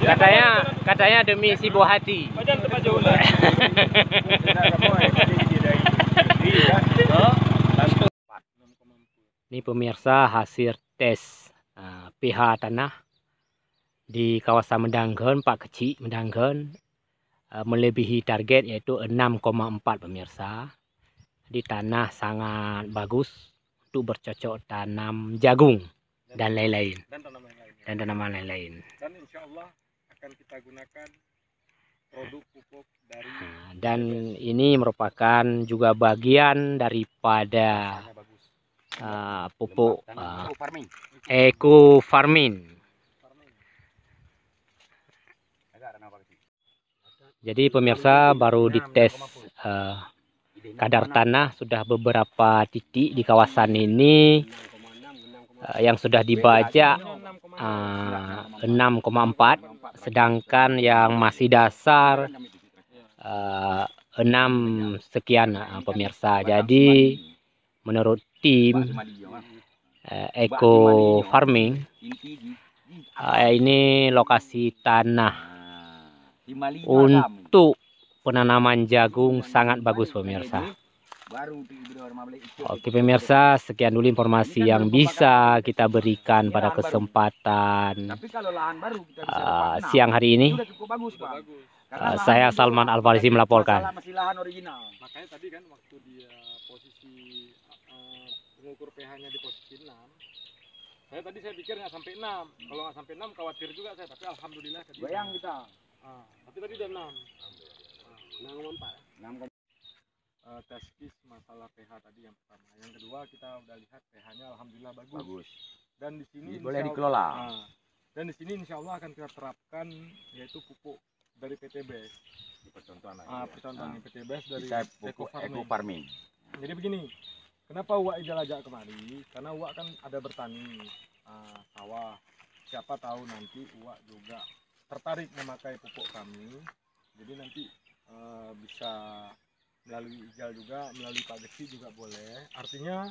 Katanya demi si buah hati. Ini pemirsa hasil tes pH tanah di kawasan Medanggen, Pak Kecik Medanggen, melebihi target yaitu 6,4 pemirsa. Di tanah sangat bagus untuk bercocok tanam jagung dan lain-lain. Dan tanaman lain-lain. Dan insya Allah akan kita gunakan produk pupuk dari. Dan ini merupakan juga bagian daripada pupuk eco farming. Jadi pemirsa baru dites kadar tanah sudah beberapa titik di kawasan ini yang sudah dibajak 6,4, sedangkan yang masih dasar 6 sekian pemirsa. Jadi menurut tim eco farming ini lokasi tanah untuk penanaman jagung sangat bagus pemirsa. Oke pemirsa, sekian dulu informasi yang bisa kita berikan pada kesempatan siang hari ini. Saya Salman Al-Farisi melaporkan. Makanya tadi kan waktu dia posisi mengukur pH-nya di posisi 6, saya pikir nggak sampai 6. Kalau nggak sampai 6 khawatir juga saya, tapi alhamdulillah tadi. Bayang kita. Tapi tadi udah 6. 6,4. Tes kis masalah pH tadi yang pertama. Yang kedua kita udah lihat pH-nya alhamdulillah bagus. Dan di sini boleh dikelola. Dan di sini insya Allah akan kita terapkan yaitu pupuk dari PT BES. Percontohan PT BES dari eco farming. Jadi begini, kenapa Uwak Ijal ajak kemari? Karena Uwak kan ada bertani sawah. Siapa tahu nanti Uwak juga tertarik memakai pupuk kami. Jadi nanti bisa melalui Ijal juga, melalui Pak Geci juga boleh. Artinya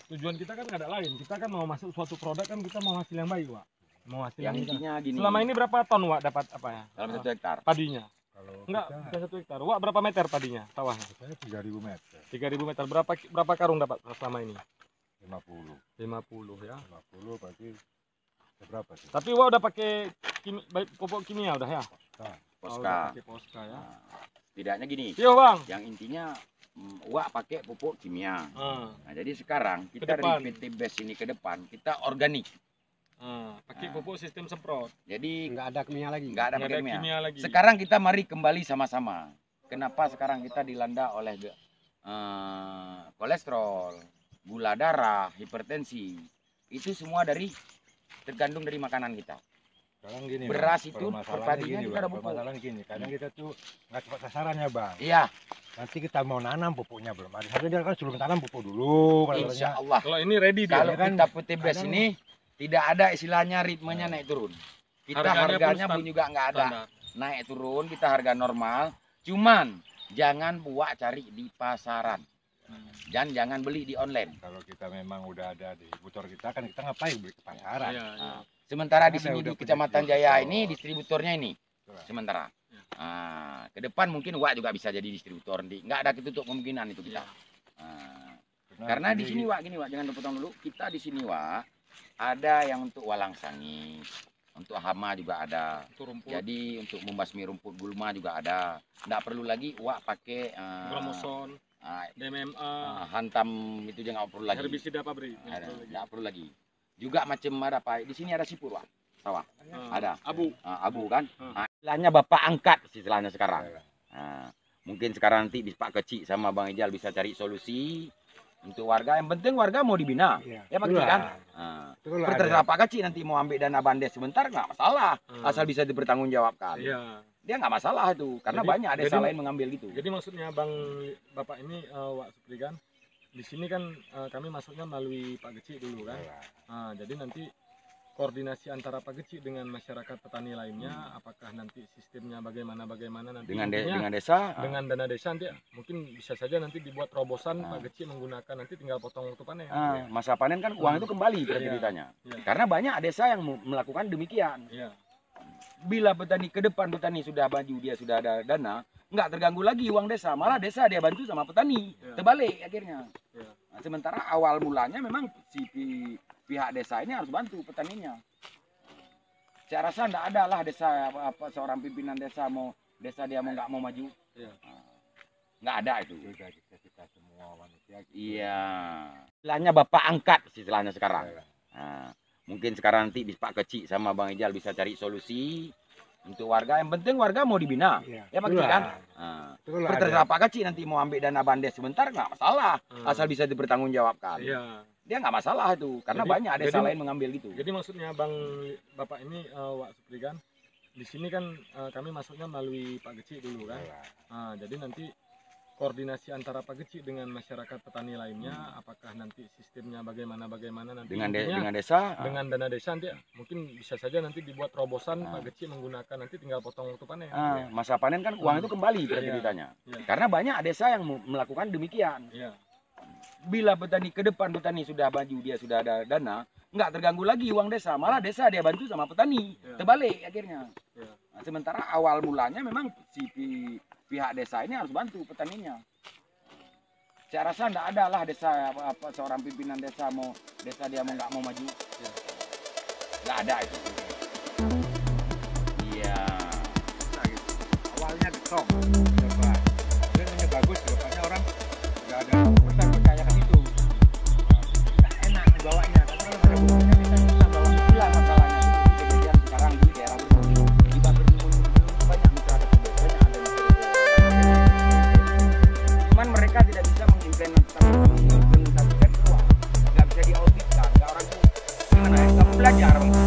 tujuan kita kan nggak ada lain. Kita kan mau masuk suatu produk kan kita mau hasil yang baik, Wak. Mau hasil yang intinya gini. Selama ini berapa ton Wak dapat apa ya? Dalam 1 hektar. Padinya. Kalau enggak, bukan 1 hektar. Wak berapa meter padinya sawahnya? saya 3.000 meter. 3.000 meter. Berapa karung dapat selama ini? 50 ya. 50 berarti berapa sih? Tapi Wak udah pakai pupuk kimia udah ya? Poska. Pakai Poska ya. Tidaknya gini. Iya, Bang. Yang intinya Uwak pakai pupuk kimia. Nah, jadi sekarang kita Kedepan. dari PT BES ini ke depan kita organik. Pakai pupuk sistem semprot. Jadi Nggak ada kimia lagi. nggak ada Nggak pakai ada kimia. kimia lagi. Sekarang kita mari kembali sama-sama. Kenapa sekarang kita dilanda oleh kolesterol, gula darah, hipertensi? Itu semua tergantung dari makanan kita. Sekarang gini, Beras Bang, itu permasalahannya perpadinya gini, juga Bang, ada pupuk. permasalahan gini, kadang kita tuh nggak tepat sasarannya, Bang. Iya, Nanti kita mau nanam pupuknya belum ada. Harusnya dia kan sebelum tanam pupuk dulu. insya Allah. Kalau ini ready dia. Kalau kan kita PT BES kadang- ini tidak ada istilahnya ritmenya naik turun. Kita harganya pun juga nggak ada naik turun. Kita harga normal. Cuman jangan buat cari di pasaran. Dan jangan beli di online. Kalau kita memang udah ada di distributor kita kan kita ngapain beli ke pasaran? Iya. Sementara di Ada, sini udah di punya Kecamatan Jaya distributor. ini distributornya ini sementara. Ke depan mungkin Wak juga bisa jadi distributor. Nggak ada ketutup kemungkinan itu kita. Karena di sini Wak, gini Wak, jangan dipotong dulu. Kita di sini Wak ada yang untuk walang sangit, untuk hama juga ada. Rumput. Jadi untuk membasmi rumput gulma juga ada. Nggak perlu lagi Wak pakai Gramoson, DMMA, hantam itu jangan perlu lagi. herbisida pabrik. Nggak perlu lagi. Juga macam ada apa? Di sini ada sipur Wak, sawah. Ada. Abu. Abu kan. Istilahnya bapak angkat istilahnya sekarang. Mungkin sekarang nanti Pak Kecik sama Bang Ijal bisa cari solusi untuk warga. Yang penting warga mau dibina. Ya Pak Kecik kan. Terserah Pak Kecik nanti mau ambil dana bandes sebentar nggak masalah. Asal bisa dipertanggungjawabkan. Iya. Dia nggak masalah itu. Karena banyak desa lain mengambil gitu. Jadi maksudnya Bapak ini Wak Supri kan, di sini kan kami masuknya melalui Pak Geci dulu kan. Jadi nanti koordinasi antara Pak Geci dengan masyarakat petani lainnya, apakah nanti sistemnya bagaimana nanti dengan intinya desa. dengan dana desa nanti mungkin bisa saja nanti dibuat terobosan Pak Geci menggunakan nanti tinggal potong waktu panen. Masa panen kan uang itu kembali ceritanya. Iya. Karena banyak desa yang melakukan demikian. Iya. Bila petani ke depan petani sudah maju, dia sudah ada dana, nggak terganggu lagi uang desa, malah desa dia bantu sama petani. Terbalik akhirnya. Nah, sementara awal mulanya memang pihak desa ini harus bantu petaninya. Saya rasa nggak ada lah desa apa seorang pimpinan desa dia mau nggak mau maju. Nggak ada itu. Kita semua manusia. Iya. Istilahnya bapak angkat istilahnya sekarang. Nah, mungkin sekarang nanti Pak Kecik sama Bang Ijal bisa cari solusi untuk warga. Yang penting warga mau dibina. Ya Pak Kecik kan? Nah, terserah Pak Kecik nanti mau ambil dana bandes sebentar nggak masalah. Asal bisa dipertanggungjawabkan. Dia nggak masalah itu. Karena banyak desa lain mengambil gitu. Jadi maksudnya Bapak ini Wak Supri kan, di sini kan kami masuknya melalui Pak Kecik dulu kan. Nah, jadi nanti koordinasi antara Pak Kecik dengan masyarakat petani lainnya, apakah nanti sistemnya bagaimana nanti dengan desa, dengan dana desa nanti mungkin bisa saja nanti dibuat terobosan Pak Kecik menggunakan, nanti tinggal potong waktu panen. Masa panen kan uang itu kembali ke ceritanya. Karena banyak desa yang melakukan demikian. Bila petani ke depan petani sudah maju, dia sudah ada dana, nggak terganggu lagi uang desa, malah desa dia bantu sama petani. Terbalik akhirnya. Nah, sementara awal mulanya memang pihak desa ini harus bantu petaninya. Saya rasa nggak ada lah desa apa seorang pimpinan desa dia mau nggak mau maju. Nggak ada itu. Iya. Nah, gitu. Awalnya getong, debat. Ini bagus, depannya orang nggak ada percaya kan itu. Nggak enak dibawanya. Karena kalau ada buktinya kita bisa bawa. Itulah masalahnya. Kejadian sekarang di daerah Bermukim, di Bermukim banyak mitra tersebut, banyak ada cuman mereka tidak bisa mengimplementasikan uang, nggak bisa diauditkan. Orang tuh gimana ya? Nggak belajar.